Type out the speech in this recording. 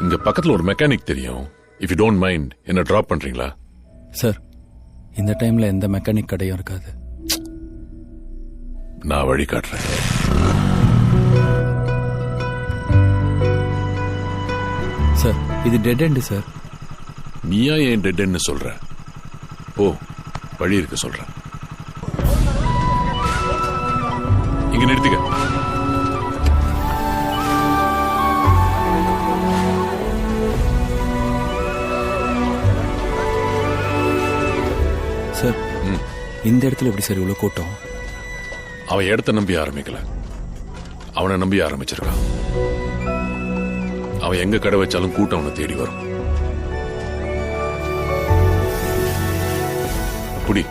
இங்க பக்கத்துல ஒரு மெக்கானிக் தெரியும். இஃப் யூ டோன்ட் மைண்ட் என்ன டிராப் பண்றீங்களா? சார், இந்த டைம்ல எந்த மெக்கானிக் கடையும் இருக்காது. நான் வழி காட்டுறேன். சார், இது டெட் எண்டு சார். நீயா ஏன் டெட்ன்னு சொல்ற? ஓ, வழி இருக்க சொல்றேன். இங்க நிறுத்திக்க. சார், இந்த இடத்துல எப்படி சார் இவ்வளவு கூட்டம்? அவன் இடத்த நம்பி ஆரம்பிக்கல, அவனை நம்பி ஆரம்பிச்சிருக்கான். அவன் எங்க கடை வச்சாலும் கூட்டம் அவனை தேடி வரும். அப்படி